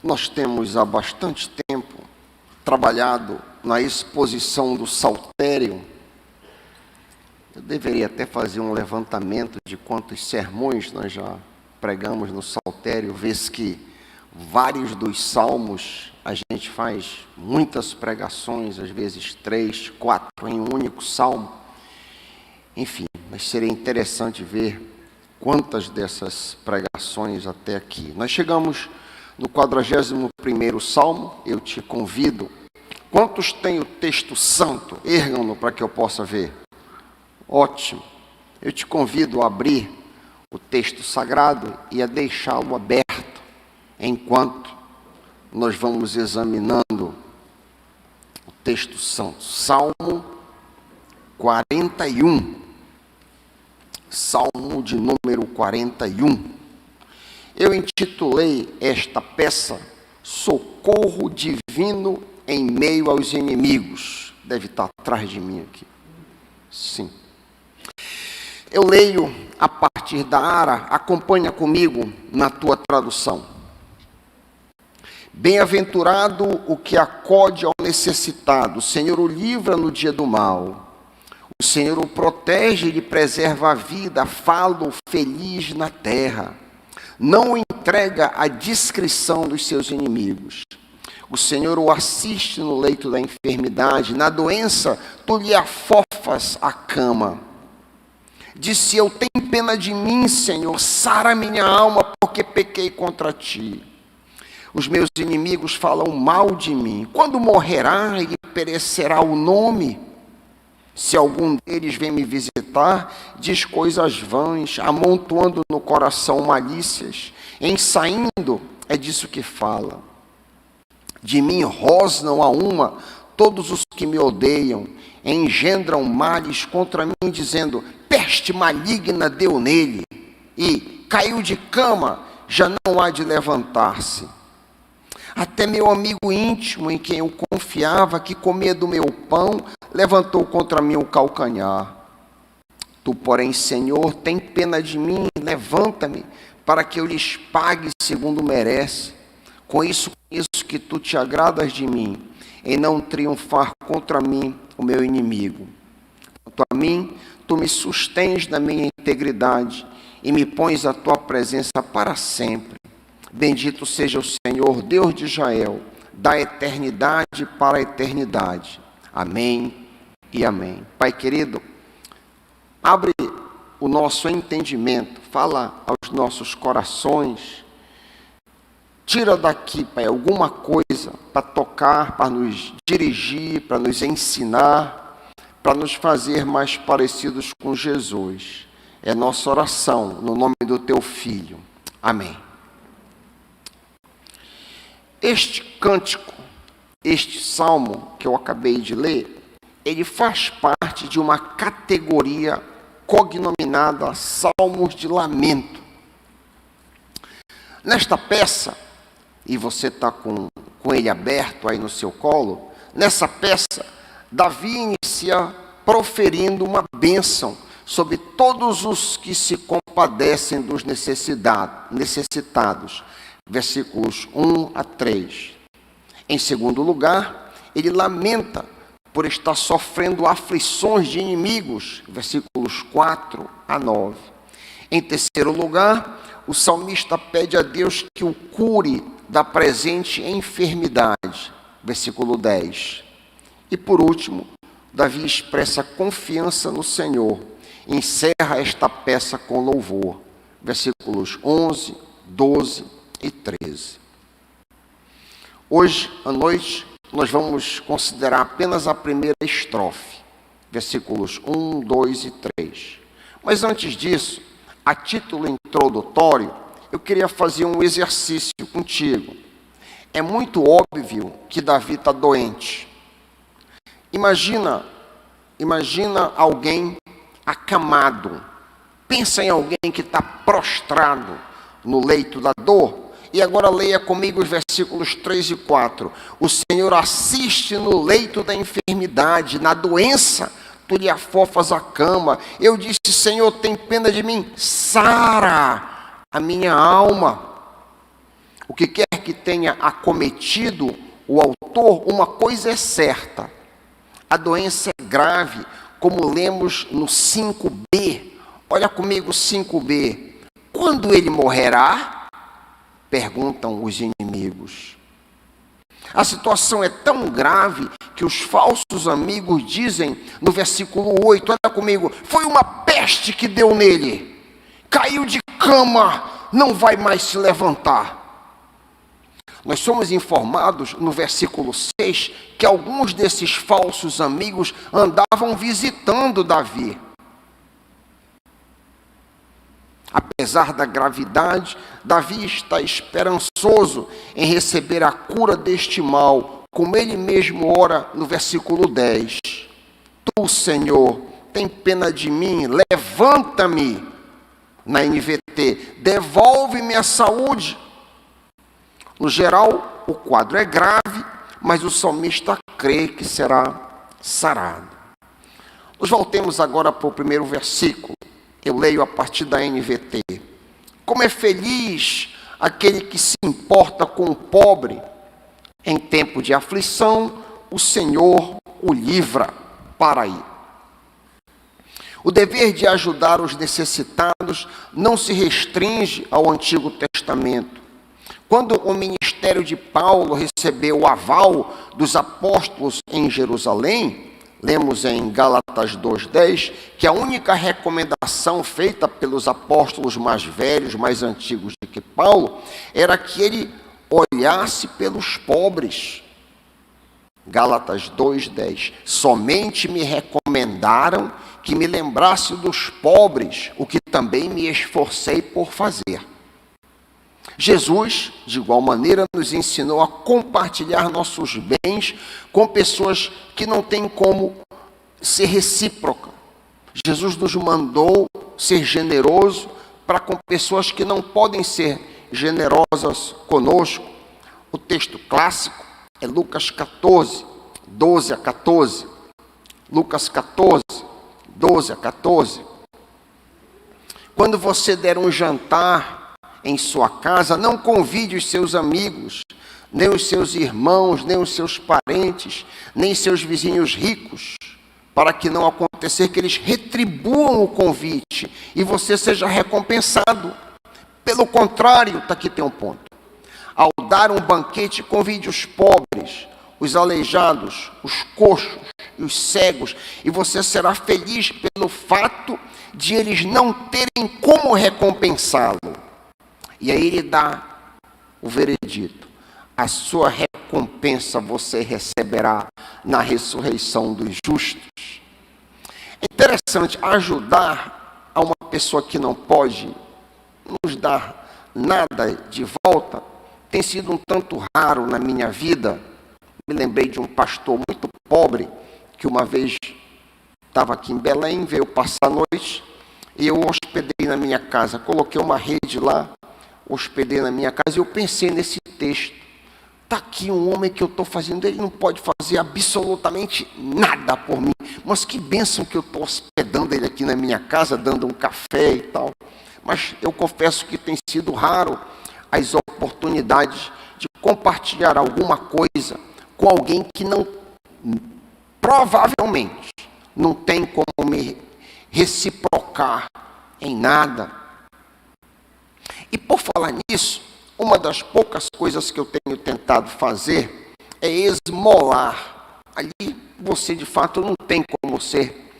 Nós temos há bastante tempo trabalhado na exposição do saltério. Eu deveria até fazer um levantamento de quantos sermões nós já pregamos no saltério, vez que vários dos salmos a gente faz muitas pregações, às vezes 3, 4 em um único salmo. Enfim, mas seria interessante ver quantas dessas pregações até aqui. Nós chegamos no 41º salmo. Eu te convido. Quantos tem o texto santo? Ergam-no para que eu possa ver. Ótimo. Eu te convido a abrir o texto sagrado e a deixá-lo aberto enquanto nós vamos examinando o texto santo. Salmo 41. Salmo de número 41. Eu intitulei esta peça Socorro Divino em Meio aos Inimigos. Deve estar atrás de mim aqui. Sim. Eu leio a partir da Ara, acompanha comigo na tua tradução. Bem-aventurado o que acode ao necessitado, o Senhor o livra no dia do mal. O Senhor o protege e lhe preserva a vida, falo feliz na terra. Não o entrega à discrição dos seus inimigos. O Senhor o assiste no leito da enfermidade, na doença tu lhe afofas a cama. Disse eu, tem pena de mim, Senhor, sara minha alma, porque pequei contra ti. Os meus inimigos falam mal de mim. Quando morrerá e perecerá o nome? Se algum deles vem me visitar, diz coisas vãs, amontoando no coração malícias. Em saindo, é disso que fala. De mim rosnam a uma todos os que me odeiam, engendram males contra mim, dizendo, peste maligna deu nele, e caiu de cama, já não há de levantar-se. Até meu amigo íntimo, em quem eu confiava, que comia do meu pão, levantou contra mim o calcanhar. Tu, porém, Senhor, tem pena de mim, levanta-me, para que eu lhes pague segundo merece. Com isso conheço que tu te agradas de mim, em não triunfar contra mim o meu inimigo. Quanto a mim, tu me sustens na minha integridade, e me pões à tua presença para sempre. Bendito seja o Senhor, Deus de Israel, da eternidade para a eternidade. Amém e amém. Pai querido, abre o nosso entendimento, fala aos nossos corações, tira daqui, Pai, alguma coisa para tocar, para nos dirigir, para nos ensinar, para nos fazer mais parecidos com Jesus. É nossa oração, no nome do teu Filho. Amém. Este cântico, este salmo que eu acabei de ler, ele faz parte de uma categoria cognominada Salmos de Lamento. Nesta peça, e você está com ele aberto aí no seu colo, nessa peça, Davi inicia proferindo uma bênção sobre todos os que se compadecem dos necessitados. Versículos 1 a 3. Em segundo lugar, ele lamenta por estar sofrendo aflições de inimigos. Versículos 4 a 9. Em terceiro lugar, o salmista pede a Deus que o cure da presente enfermidade. Versículo 10. E por último, Davi expressa confiança no Senhor. Encerra esta peça com louvor. Versículos 11, 12 e 13. Hoje à noite nós vamos considerar apenas a primeira estrofe, versículos 1, 2 e 3. Mas antes disso, a título introdutório, eu queria fazer um exercício contigo. É muito óbvio que Davi está doente. Imagina alguém acamado. Pensa em alguém que está prostrado no leito da dor. E agora leia comigo os versículos 3 e 4. O Senhor assiste no leito da enfermidade, na doença, tu lhe afofas a cama. Eu disse, Senhor, tem pena de mim, sara a minha alma. O que quer que tenha acometido o autor, uma coisa é certa: a doença é grave, como lemos no 5b. Olha comigo 5b. Quando ele morrerá? Perguntam os inimigos. A situação é tão grave que os falsos amigos dizem no versículo 8, olha comigo: foi uma peste que deu nele, caiu de cama, não vai mais se levantar. Nós somos informados no versículo 6 que alguns desses falsos amigos andavam visitando Davi. Apesar da gravidade, Davi está esperançoso em receber a cura deste mal, como ele mesmo ora no versículo 10. Tu, Senhor, tem pena de mim, levanta-me, na NVT, devolve-me a saúde. No geral, o quadro é grave, mas o salmista crê que será sarado. Nós voltemos agora para o primeiro versículo. Eu leio a partir da NVT. Como é feliz aquele que se importa com o pobre. Em tempo de aflição, o Senhor o livra. Para aí. O dever de ajudar os necessitados não se restringe ao Antigo Testamento. Quando o ministério de Paulo recebeu o aval dos apóstolos em Jerusalém, lemos em Gálatas 2:10, que a única recomendação feita pelos apóstolos mais velhos, mais antigos do que Paulo, era que ele olhasse pelos pobres. Gálatas 2:10, somente me recomendaram que me lembrasse dos pobres, o que também me esforcei por fazer. Jesus, de igual maneira, nos ensinou a compartilhar nossos bens com pessoas que não têm como ser recíproca. Jesus nos mandou ser generoso para com pessoas que não podem ser generosas conosco. O texto clássico é Lucas 14, 12 a 14. Lucas 14, 12 a 14. Quando você der um jantar em sua casa, não convide os seus amigos, nem os seus irmãos, nem os seus parentes, nem seus vizinhos ricos, para que não acontecer que eles retribuam o convite e você seja recompensado. Pelo contrário, aqui tem um ponto. Ao dar um banquete, convide os pobres, os aleijados, os coxos e os cegos, e você será feliz pelo fato de eles não terem como recompensá-lo. E aí ele dá o veredito: a sua recompensa você receberá na ressurreição dos justos. É interessante, ajudar a uma pessoa que não pode nos dar nada de volta tem sido um tanto raro na minha vida. Me lembrei de um pastor muito pobre que uma vez estava aqui em Belém, veio passar a noite e eu hospedei na minha casa, coloquei uma rede lá, hospedei na minha casa e eu pensei nesse texto. Está aqui um homem que eu estou fazendo, ele não pode fazer absolutamente nada por mim, mas que bênção que eu estou hospedando ele aqui na minha casa, dando um café e tal. Mas eu confesso que tem sido raro as oportunidades de compartilhar alguma coisa com alguém que não, provavelmente, não tem como me reciprocar em nada. E por falar nisso, uma das poucas coisas que eu tenho tentado fazer é esmolar. Ali você de fato não tem como ser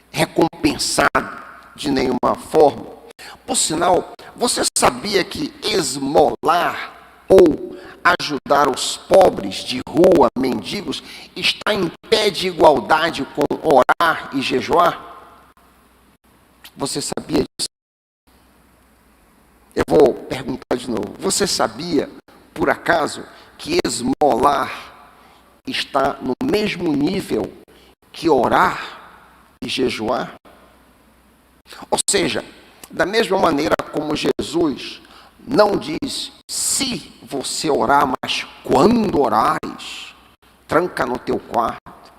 recompensado de nenhuma forma. Por sinal, você sabia que esmolar ou ajudar os pobres de rua, mendigos, está em pé de igualdade com orar e jejuar? Você sabia disso? Eu vou perguntar de novo. Você sabia, por acaso, que esmolar está no mesmo nível que orar e jejuar? Ou seja, da mesma maneira como Jesus não diz se você orar, mas quando orares, tranca no teu quarto.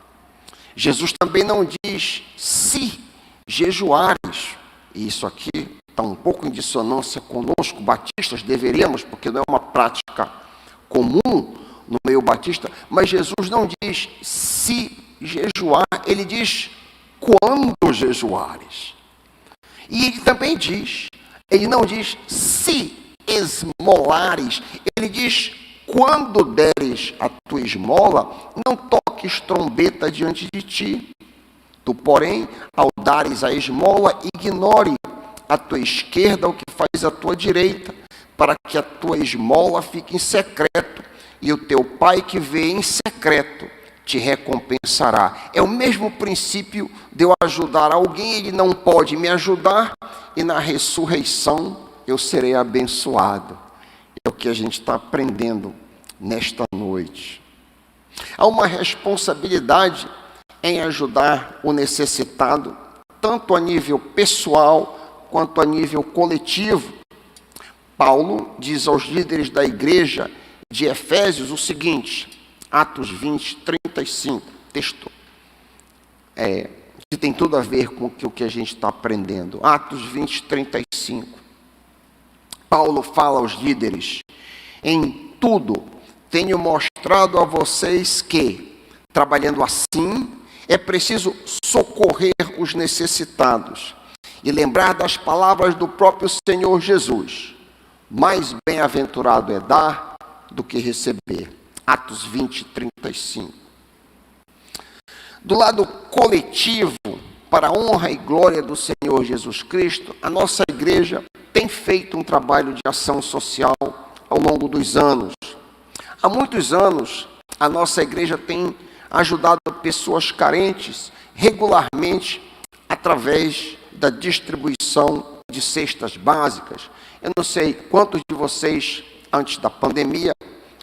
Jesus também não diz se jejuares. E isso aqui está um pouco em dissonância conosco, batistas, deveríamos, porque não é uma prática comum no meio batista, mas Jesus não diz se jejuar, ele diz quando jejuares. E ele também diz, ele não diz se esmolares, ele diz quando deres a tua esmola, não toques trombeta diante de ti. Tu, porém, ao dares a esmola, ignore à tua esquerda o que faz à tua direita, para que a tua esmola fique em secreto, e o teu pai que vê em secreto te recompensará. É o mesmo princípio de eu ajudar alguém, ele não pode me ajudar, e na ressurreição eu serei abençoado. É o que a gente está aprendendo nesta noite. Há uma responsabilidade em ajudar o necessitado, tanto a nível pessoal quanto a nível coletivo. Paulo diz aos líderes da igreja de Efésios o seguinte, Atos 20, 35, texto que tem tudo a ver com o que a gente está aprendendo. Atos 20, 35. Paulo fala aos líderes, em tudo tenho mostrado a vocês que, trabalhando assim, é preciso socorrer os necessitados e lembrar das palavras do próprio Senhor Jesus. Mais bem-aventurado é dar do que receber. Atos 20, 35. Do lado coletivo, para a honra e glória do Senhor Jesus Cristo, a nossa igreja tem feito um trabalho de ação social ao longo dos anos. Há muitos anos, a nossa igreja tem ajudado pessoas carentes regularmente através da distribuição de cestas básicas. Eu não sei quantos de vocês, antes da pandemia,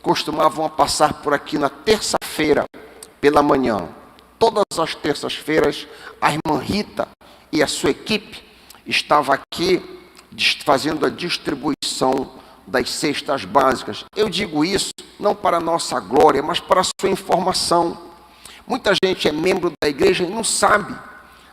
costumavam passar por aqui na terça-feira pela manhã. Todas as terças-feiras, a irmã Rita e a sua equipe estava aqui fazendo a distribuição das cestas básicas. Eu digo isso não para a nossa glória, mas para a sua informação. Muita gente é membro da igreja e não sabe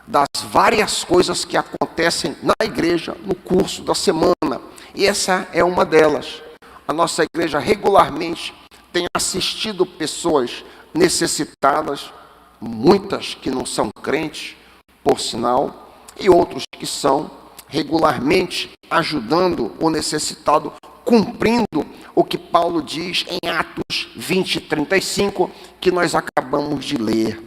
das várias coisas que acontecem na igreja no curso da semana. E essa é uma delas. A nossa igreja regularmente tem assistido pessoas necessitadas, muitas que não são crentes, por sinal, e outros que são, regularmente ajudando o necessitado, cumprindo o que Paulo diz em Atos 20, 35, que nós acabamos de ler.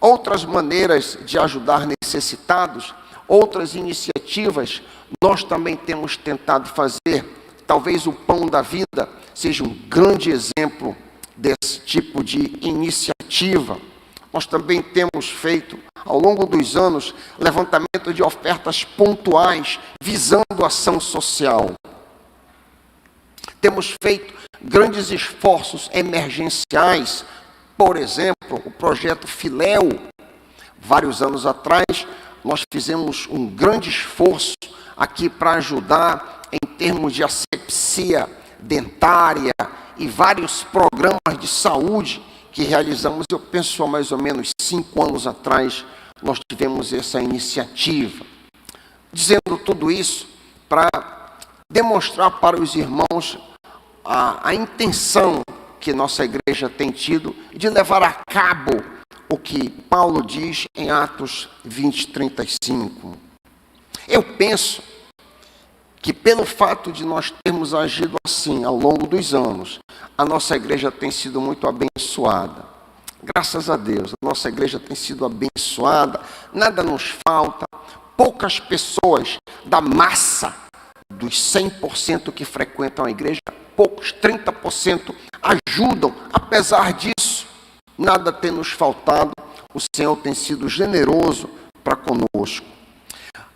Outras maneiras de ajudar necessitados, outras iniciativas, nós também temos tentado fazer. Talvez o Pão da Vida seja um grande exemplo desse tipo de iniciativa. Nós também temos feito, ao longo dos anos, levantamento de ofertas pontuais, visando ação social. Temos feito grandes esforços emergenciais, por exemplo, o projeto Filéu. Vários anos atrás, nós fizemos um grande esforço aqui para ajudar em termos de asepsia dentária e vários programas de saúde que realizamos. Eu penso há mais ou menos 5 anos atrás, nós tivemos essa iniciativa. Dizendo tudo isso para demonstrar para os irmãos a intenção que nossa igreja tem tido de levar a cabo o que Paulo diz em Atos 20, 35. Eu penso que pelo fato de nós termos agido assim ao longo dos anos, a nossa igreja tem sido muito abençoada. Graças a Deus, a nossa igreja tem sido abençoada, nada nos falta. Poucas pessoas da massa dos 100% que frequentam a igreja, poucos, 30%, ajudam. Apesar disso, nada tem nos faltado. O Senhor tem sido generoso para conosco.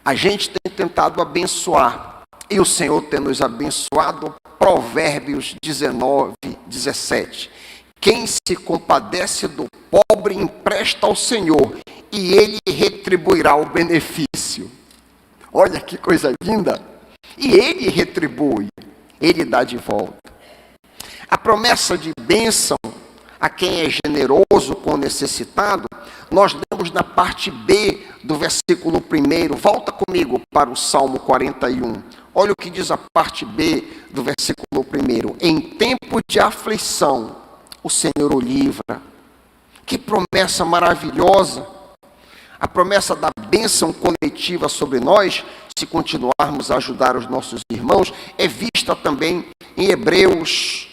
A gente tem tentado abençoar, e o Senhor tem nos abençoado. Provérbios 19, 17. Quem se compadece do pobre empresta ao Senhor, e Ele retribuirá o benefício. Olha que coisa linda! E Ele retribui, Ele dá de volta. A promessa de bênção a quem é generoso com o necessitado, nós lemos na parte B do versículo 1. Volta comigo para o Salmo 41. Olha o que diz a parte B do versículo 1. Em tempo tempo de aflição, o Senhor o livra. Que promessa maravilhosa! A promessa da bênção coletiva sobre nós, se continuarmos a ajudar os nossos irmãos, é vista também em Hebreus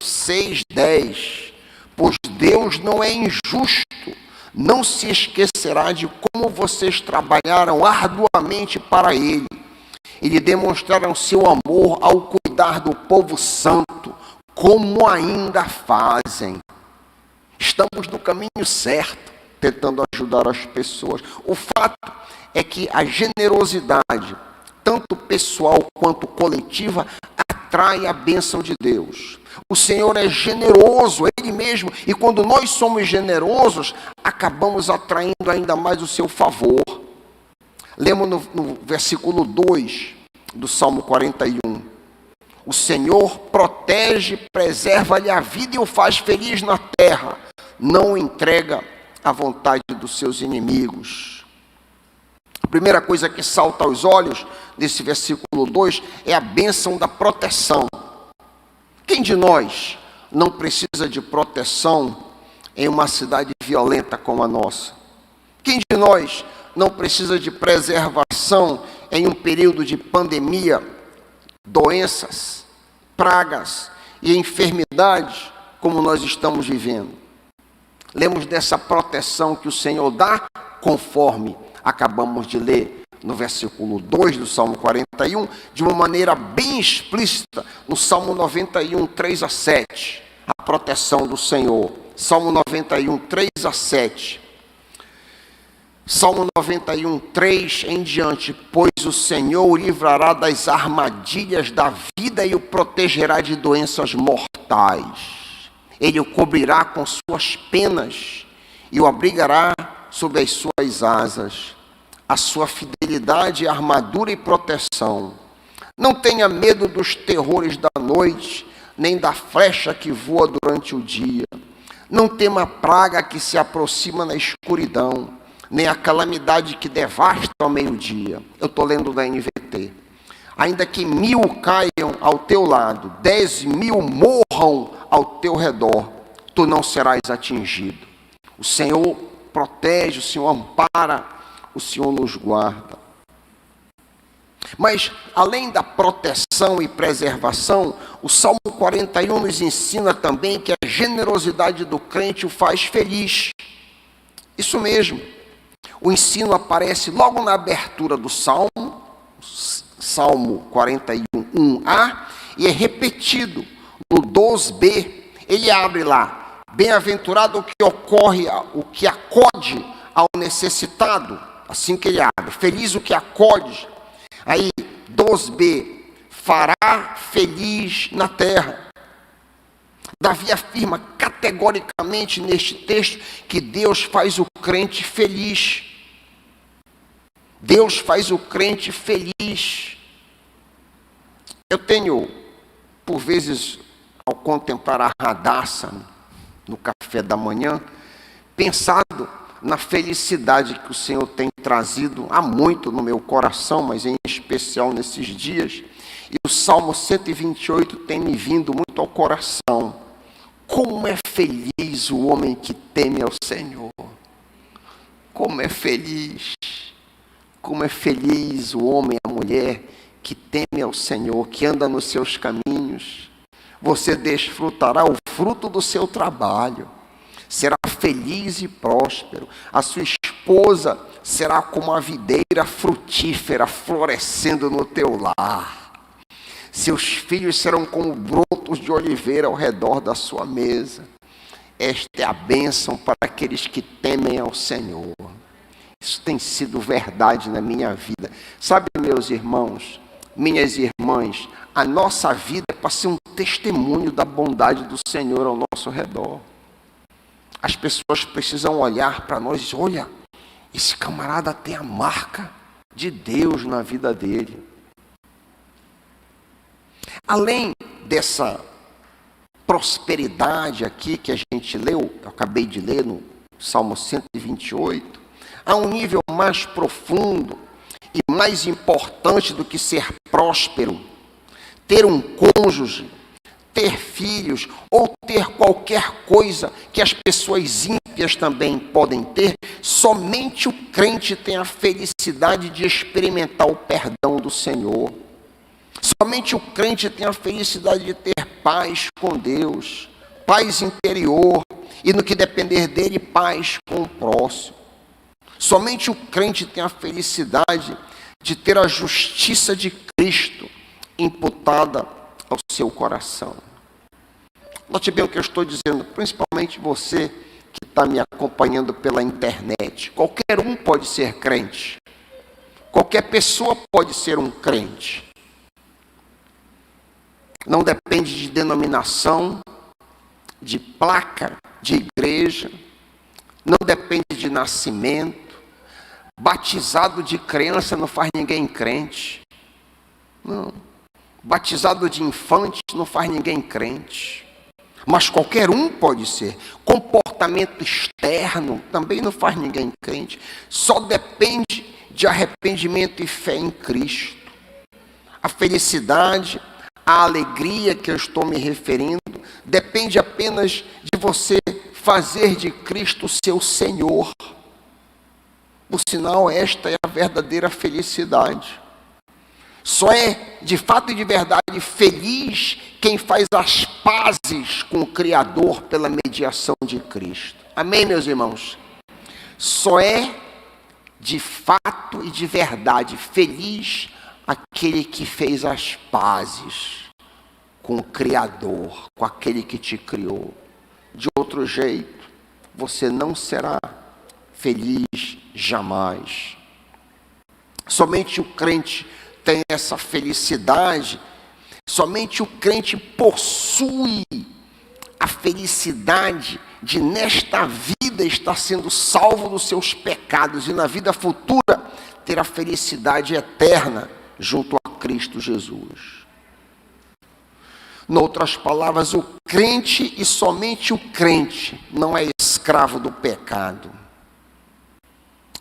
6:10. Pois Deus não é injusto, não se esquecerá de como vocês trabalharam arduamente para Ele. E lhe demonstraram seu amor ao cuidar do povo santo, como ainda fazem. Estamos no caminho certo, tentando ajudar as pessoas. O fato é que a generosidade, tanto pessoal quanto coletiva, atrai a bênção de Deus. O Senhor é generoso, Ele mesmo, e quando nós somos generosos, acabamos atraindo ainda mais o seu favor. Lemos no versículo 2 do Salmo 41. O Senhor protege, preserva-lhe a vida e o faz feliz na terra. Não o entrega à vontade dos seus inimigos. A primeira coisa que salta aos olhos nesse versículo 2 é a bênção da proteção. Quem de nós não precisa de proteção em uma cidade violenta como a nossa? Quem de nós não precisa de preservação em um período de pandemia, doenças, pragas e enfermidades como nós estamos vivendo? Lemos dessa proteção que o Senhor dá, conforme acabamos de ler no versículo 2 do Salmo 41, de uma maneira bem explícita, no Salmo 91, 3-7, a proteção do Senhor. Salmo 91, 3-7. Salmo 91, 3 em diante. Pois o Senhor o livrará das armadilhas da vida e o protegerá de doenças mortais. Ele o cobrirá com suas penas e o abrigará sob as suas asas. A sua fidelidade é armadura e proteção. Não tenha medo dos terrores da noite, nem da flecha que voa durante o dia. Não tema a praga que se aproxima na escuridão, nem a calamidade que devasta ao meio-dia. Eu estou lendo da NVT. Ainda que 1000 caiam ao teu lado, 10.000 morram ao teu redor, tu não serás atingido. O Senhor protege, o Senhor ampara, o Senhor nos guarda. Mas, além da proteção e preservação, o Salmo 41 nos ensina também que a generosidade do crente o faz feliz. Isso mesmo. O ensino aparece logo na abertura do Salmo, Salmo 41, 1a, e é repetido no 2b. Ele abre lá: bem-aventurado o que acode ao necessitado. Assim que ele abre, feliz o que acode. Aí, 2b, fará feliz na terra. Davi afirma categoricamente neste texto que Deus faz o crente feliz. Deus faz o crente feliz. Eu tenho, por vezes, ao contemplar a Radassa no café da manhã, pensado na felicidade que o Senhor tem trazido há muito no meu coração, mas em especial nesses dias. E o Salmo 128 tem me vindo muito ao coração. Como é feliz o homem que teme ao Senhor. Como é feliz o homem e a mulher que teme ao Senhor, que anda nos seus caminhos. Você desfrutará o fruto do seu trabalho. Será feliz e próspero. A sua esposa será como a videira frutífera florescendo no teu lar. Seus filhos serão como brotos de oliveira ao redor da sua mesa. Esta é a bênção para aqueles que temem ao Senhor. Isso tem sido verdade na minha vida. Sabe, meus irmãos, minhas irmãs, a nossa vida é para ser um testemunho da bondade do Senhor ao nosso redor. As pessoas precisam olhar para nós e dizer: olha, esse camarada tem a marca de Deus na vida dele. Além dessa prosperidade aqui que a gente leu, eu acabei de ler no Salmo 128, há um nível mais profundo e mais importante do que ser próspero. ter um cônjuge, ter filhos ou ter qualquer coisa que as pessoas ímpias também podem ter, somente o crente tem a felicidade de experimentar o perdão do Senhor. Somente o crente tem a felicidade de ter paz com Deus, paz interior e, no que depender dele, paz com o próximo. Somente o crente tem a felicidade de ter a justiça de Cristo imputada ao seu coração. Note bem o que eu estou dizendo, principalmente você que está me acompanhando pela internet. Qualquer um pode ser crente. Qualquer pessoa pode ser um crente. Não depende de denominação, de placa, de igreja. Não depende de nascimento. Batizado de criança não faz ninguém crente. Não. Batizado de infante não faz ninguém crente. Mas qualquer um pode ser. Comportamento externo também não faz ninguém crente. Só depende de arrependimento e fé em Cristo. A felicidade, a alegria que eu estou me referindo, depende apenas de você fazer de Cristo seu Senhor. Por sinal, esta é a verdadeira felicidade. Só é, de fato e de verdade, feliz quem faz as pazes com o Criador pela mediação de Cristo. Amém, meus irmãos? Só é, de fato e de verdade, feliz aquele que fez as pazes com o Criador, com aquele que te criou. De outro jeito, você não será feliz jamais. Somente o crente tem essa felicidade, somente o crente possui a felicidade de nesta vida estar sendo salvo dos seus pecados e na vida futura ter a felicidade eterna junto a Cristo Jesus. Em outras palavras, o crente e somente o crente não é escravo do pecado.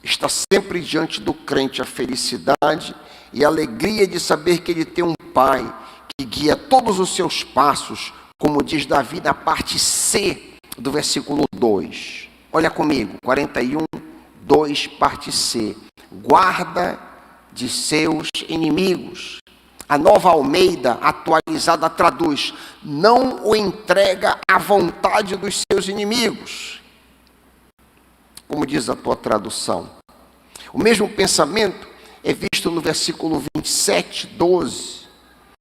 Está sempre diante do crente a felicidade e a alegria de saber que ele tem um Pai que guia todos os seus passos, como diz Davi na parte C do versículo 2. Olha comigo, 41, 2, parte C. Guarda de seus inimigos. A Nova Almeida atualizada traduz: não o entrega à vontade dos seus inimigos. Como diz a tua tradução. O mesmo pensamento é visto no versículo 27, 12.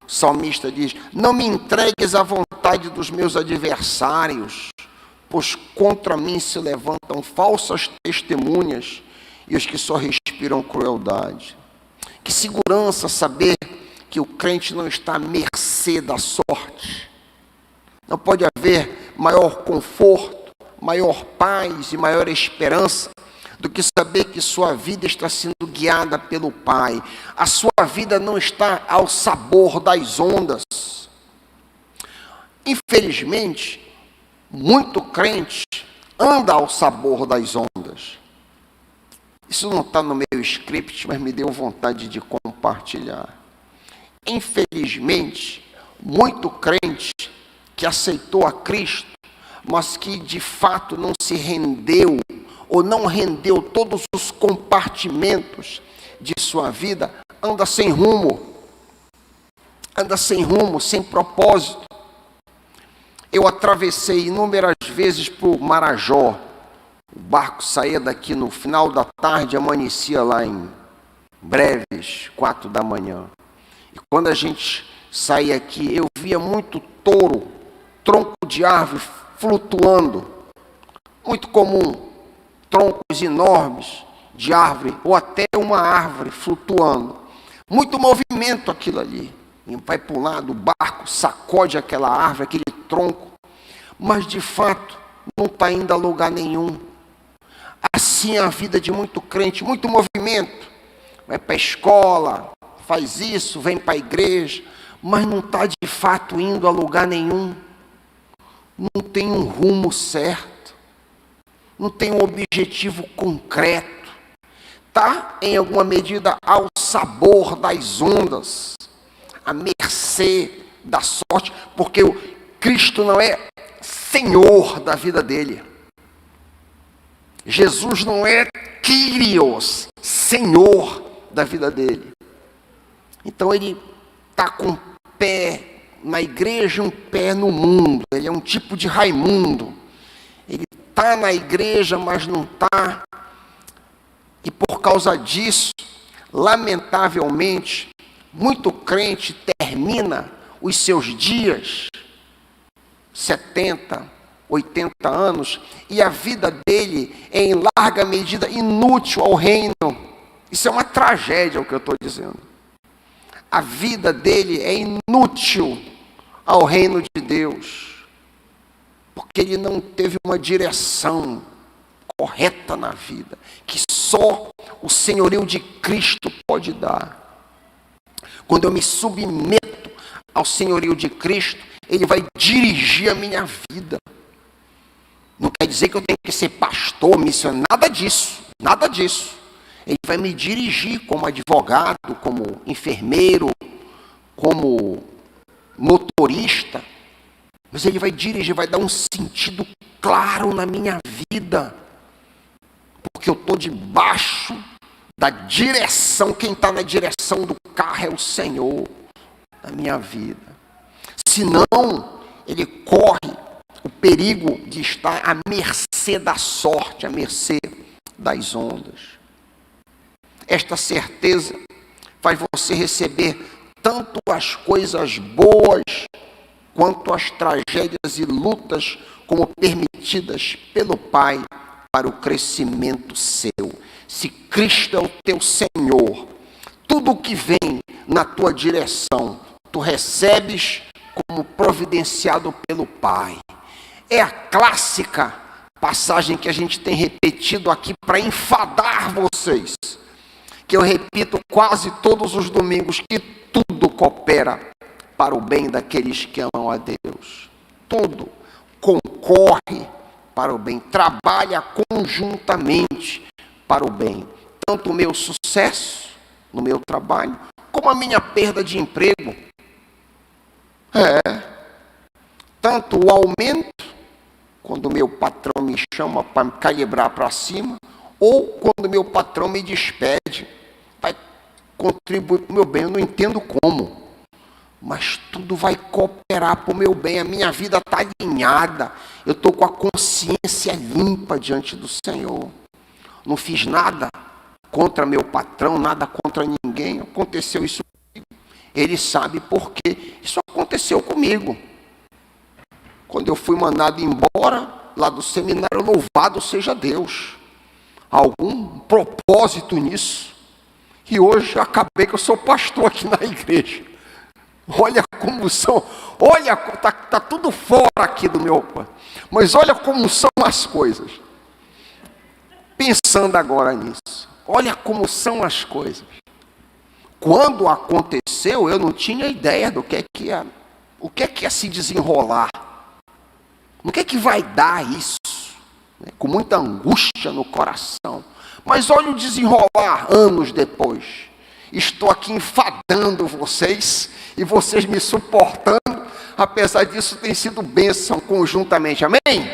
O salmista diz: não me entregues à vontade dos meus adversários, pois contra mim se levantam falsas testemunhas e os que só respiram crueldade. Que segurança saber que o crente não está à mercê da sorte. Não pode haver maior conforto, maior paz e maior esperança do que saber que sua vida está sendo guiada pelo Pai. A sua vida não está ao sabor das ondas. Infelizmente, muito crente anda ao sabor das ondas. Isso não está no meu script, mas me deu vontade de compartilhar. Infelizmente, muito crente que aceitou a Cristo, mas que de fato não se rendeu, ou não rendeu todos os compartimentos de sua vida, anda sem rumo, sem propósito. Eu atravessei inúmeras vezes por Marajó. O barco saía daqui no final da tarde, amanhecia lá em Breves, 4 da manhã. E quando a gente saía aqui, eu via muito touro, tronco de árvore flutuando. Muito comum, troncos enormes de árvore, ou até uma árvore flutuando. Muito movimento aquilo ali. E vai para um lado, o barco sacode aquela árvore, aquele tronco. Mas de fato, não está indo a lugar nenhum. Assim é a vida de muito crente, muito movimento. Vai para a escola, faz isso, vem para a igreja, mas não está de fato indo a lugar nenhum. Não tem um rumo certo. Não tem um objetivo concreto. Está, em alguma medida, ao sabor das ondas. à mercê da sorte, porque o Cristo não é Senhor da vida dele. Jesus não é Kyrios, Senhor da vida dele. Então ele está com um pé na igreja, um pé no mundo. Ele é um tipo de Raimundo. Ele está na igreja, mas não está. E por causa disso, lamentavelmente, muito crente termina os seus dias, 70, 80 anos, e a vida dele é em larga medida inútil ao reino. Isso é uma tragédia, o que eu estou dizendo. A vida dele é inútil ao reino de Deus, porque ele não teve uma direção correta na vida, que só o senhorio de Cristo pode dar. Quando eu me submeto ao senhorio de Cristo, ele vai dirigir a minha vida. Não quer dizer que eu tenho que ser pastor, missionário, nada disso, nada disso. Ele vai me dirigir como advogado, como enfermeiro, como motorista, mas ele vai dirigir, vai dar um sentido claro na minha vida, porque eu estou debaixo da direção. Quem está na direção do carro é o Senhor na minha vida. Senão, ele corre o perigo de estar à mercê da sorte, à mercê das ondas. Esta certeza faz você receber tanto as coisas boas, quanto as tragédias e lutas, como permitidas pelo Pai para o crescimento seu. Se Cristo é o teu Senhor, tudo o que vem na tua direção, tu recebes como providenciado pelo Pai. É a clássica passagem que a gente tem repetido aqui para enfadar vocês, que eu repito quase todos os domingos, que tudo coopera para o bem daqueles que amam a Deus. Tudo concorre para o bem, trabalha conjuntamente para o bem. Tanto o meu sucesso no meu trabalho, como a minha perda de emprego. Tanto o aumento, quando o meu patrão me chama para me calibrar para cima, ou quando o meu patrão me despede, vai contribuir para o meu bem. Eu não entendo como, mas tudo vai cooperar para o meu bem. A minha vida está alinhada, eu estou com a consciência limpa diante do Senhor. Não fiz nada contra meu patrão, nada contra ninguém. Aconteceu isso comigo. Ele sabe por quê. Isso aconteceu comigo. Quando eu fui mandado embora lá do seminário, louvado seja Deus. Algum propósito nisso. E hoje acabei que eu sou pastor aqui na igreja. Olha como são, olha, tá tudo fora aqui do meu, mas olha como são as coisas. Pensando agora nisso, olha como são as coisas. Quando aconteceu, eu não tinha ideia do que ia se desenrolar. O que vai dar isso? Com muita angústia no coração. Mas olha o desenrolar anos depois. Estou aqui enfadando vocês e vocês me suportando. Apesar disso, tem sido bênção conjuntamente. Amém?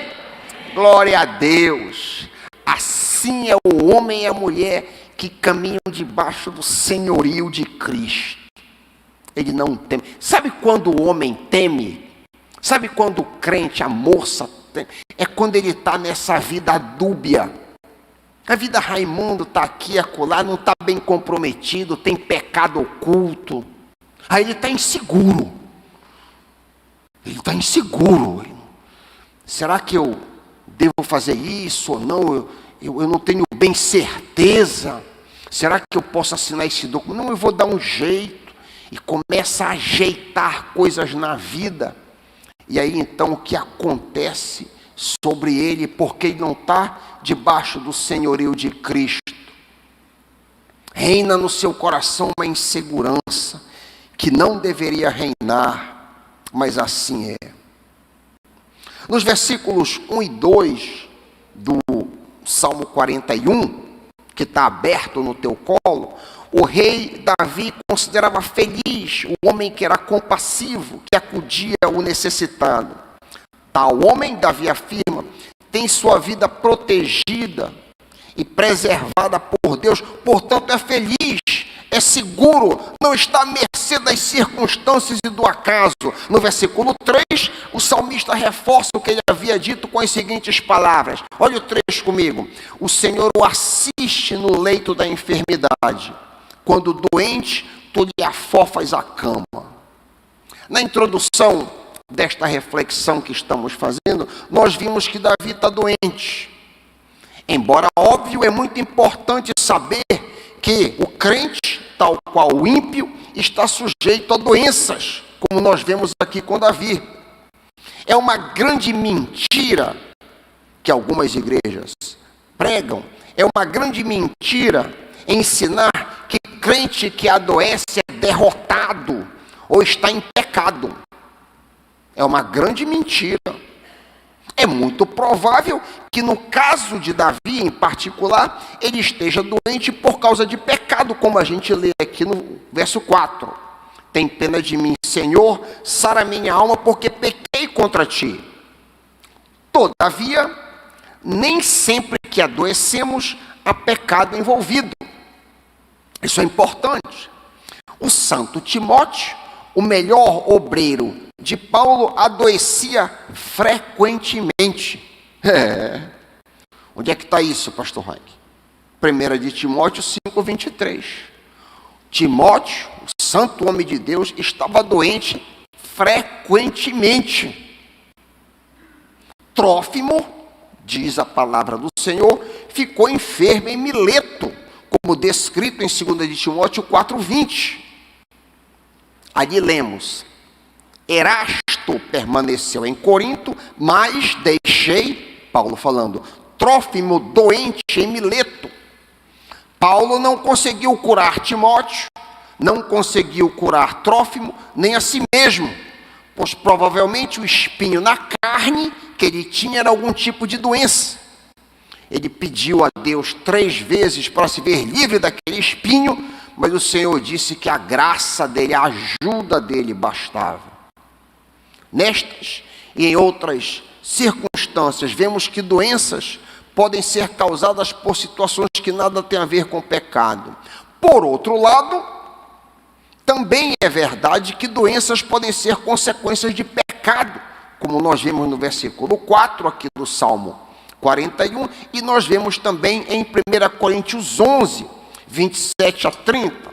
Glória a Deus. Assim é o homem e a mulher que caminham debaixo do senhorio de Cristo. Ele não teme. Sabe quando o homem teme? Sabe quando o crente, a moça, teme? É quando ele está nessa vida dúbia. A vida Raimundo está aqui, acolá, não está bem comprometido, tem pecado oculto. Aí ele está inseguro. Ele está inseguro. Será que eu devo fazer isso ou não? Eu não tenho bem certeza. Será que eu posso assinar esse documento? Não, eu vou dar um jeito. E começa a ajeitar coisas na vida. E aí então o que acontece sobre ele, porque ele não está debaixo do senhorio de Cristo? Reina no seu coração uma insegurança que não deveria reinar, mas assim é. Nos versículos 1 e 2 do Salmo 41, que está aberto no teu colo, o rei Davi considerava feliz o homem que era compassivo, que acudia ao necessitado. Tal homem, Davi afirma, tem sua vida protegida e preservada por Deus, portanto é feliz, é seguro, não está à mercê das circunstâncias e do acaso. No versículo 3, o salmista reforça o que ele havia dito com as seguintes palavras. Olha o trecho comigo. O Senhor o assiste no leito da enfermidade. Quando doente, tu lhe afofas a cama. Na introdução desta reflexão que estamos fazendo, nós vimos que Davi está doente. Embora óbvio, é muito importante saber que o crente, tal qual o ímpio, está sujeito a doenças, como nós vemos aqui com Davi. É uma grande mentira que algumas igrejas pregam, é uma grande mentira ensinar que crente que adoece é derrotado ou está em pecado. É uma grande mentira. É muito provável que no caso de Davi em particular, ele esteja doente por causa de pecado, como a gente lê aqui no verso 4. Tem pena de mim, Senhor, sara minha alma, porque pequei contra ti. Todavia, nem sempre que adoecemos, há pecado envolvido. Isso é importante. O santo Timóteo, o melhor obreiro de Paulo, adoecia frequentemente. Onde é que está isso, pastor Raik? 1 de Timóteo 5:23. Timóteo, o santo homem de Deus, estava doente frequentemente. Trófimo, diz a palavra do Senhor, ficou enfermo em Mileto, como descrito em 2 de Timóteo 4:20. Ali lemos: Erasto permaneceu em Corinto, mas deixei, Paulo falando, Trófimo doente em Mileto. Paulo não conseguiu curar Timóteo, não conseguiu curar Trófimo, nem a si mesmo, pois provavelmente o espinho na carne que ele tinha era algum tipo de doença. Ele pediu a Deus 3 vezes para se ver livre daquele espinho, mas o Senhor disse que a graça dele, a ajuda dele bastava. Nestas e em outras circunstâncias, vemos que doenças podem ser causadas por situações que nada têm a ver com pecado. Por outro lado, também é verdade que doenças podem ser consequências de pecado, como nós vemos no versículo 4 aqui do Salmo 41, e nós vemos também em 1 Coríntios 11, 27 a 30.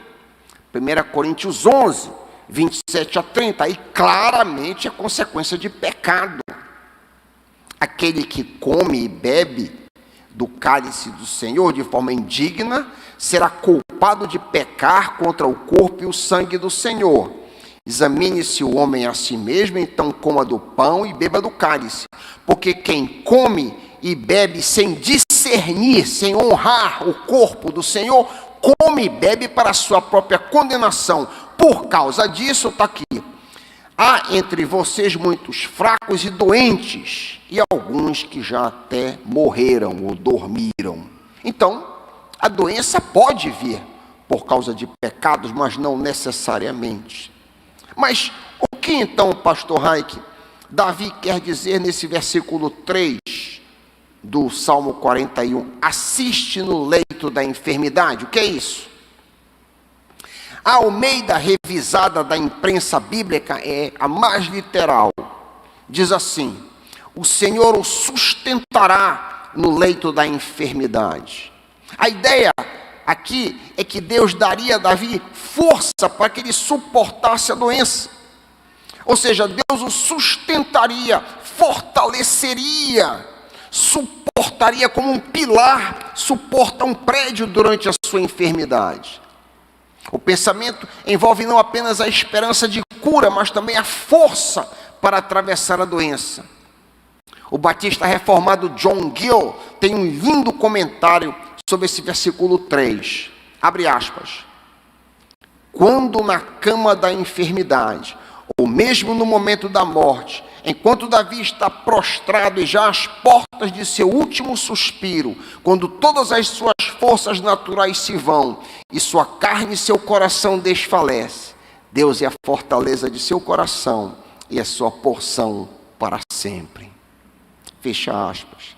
1 Coríntios 11, 27 a 30, aí claramente é consequência de pecado. Aquele que come e bebe do cálice do Senhor de forma indigna será culpado de pecar contra o corpo e o sangue do Senhor. Examine-se o homem a si mesmo, então coma do pão e beba do cálice, porque quem come e bebe sem discernir, sem honrar o corpo do Senhor, come e bebe para a sua própria condenação. Por causa disso, está aqui: há entre vocês muitos fracos e doentes, e alguns que já até morreram ou dormiram. Então, a doença pode vir por causa de pecados, mas não necessariamente. Mas o que então, pastor Raik, Davi quer dizer nesse versículo 3 do Salmo 41? Assiste no leito da enfermidade. O que é isso? A Almeida revisada da imprensa bíblica é a mais literal. Diz assim: o Senhor o sustentará no leito da enfermidade. A ideia aqui é que Deus daria a Davi força para que ele suportasse a doença. Ou seja, Deus o sustentaria, fortaleceria, suportaria como um pilar, suporta um prédio durante a sua enfermidade. O pensamento envolve não apenas a esperança de cura, mas também a força para atravessar a doença. O batista reformado John Gill tem um lindo comentário sobre esse versículo 3. Abre aspas. Quando na cama da enfermidade, ou mesmo no momento da morte, Enquanto Davi está prostrado e já às portas de seu último suspiro, quando todas as suas forças naturais se vão e sua carne e seu coração desfalece, Deus é a fortaleza de seu coração e a sua porção para sempre. Fecha aspas.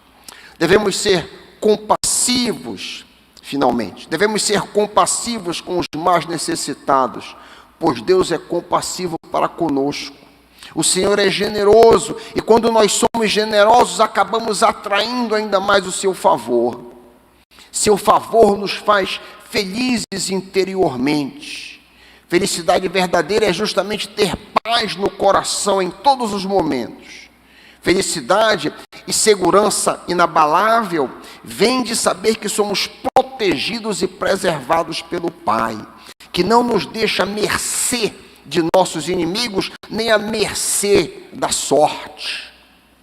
Devemos ser compassivos, finalmente. Devemos ser compassivos com os mais necessitados, pois Deus é compassivo para conosco. O Senhor é generoso e quando nós somos generosos, acabamos atraindo ainda mais o seu favor. Seu favor nos faz felizes interiormente. Felicidade verdadeira é justamente ter paz no coração em todos os momentos. Felicidade e segurança inabalável vem de saber que somos protegidos e preservados pelo Pai, que não nos deixa à mercê de nossos inimigos, nem à mercê da sorte.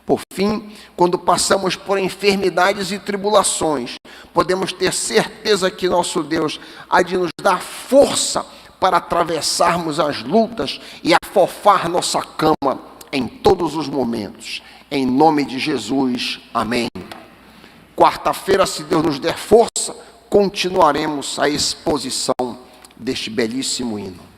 Por fim, quando passamos por enfermidades e tribulações, podemos ter certeza que nosso Deus há de nos dar força para atravessarmos as lutas e afofar nossa cama em todos os momentos. Em nome de Jesus, amém. Quarta-feira, se Deus nos der força, continuaremos a exposição deste belíssimo hino.